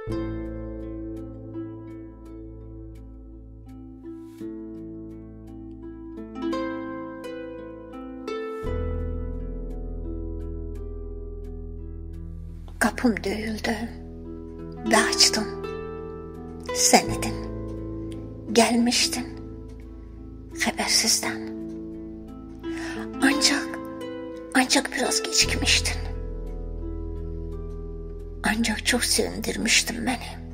Kapım döyüldü ve açtım. Sen idin. Gelmiştin. Habersizden. Ancak biraz gecikmiştin. Ancak çok sevindirmiştin beni.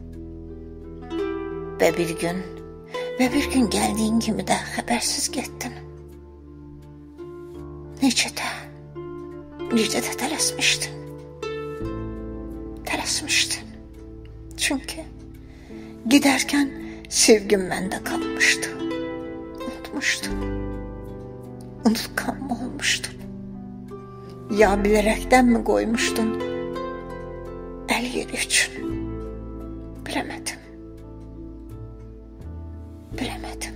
Ve bir gün geldiğin gibi de habersiz gittin. Necə də tələsmişdin. Çünkü giderken sevgim bende kalmıştı. Unutmuştum. Unutkan mı olmuştum? Ya bilerekten mi koymuştun? El yeri için. Bilemedim. Bilemedim.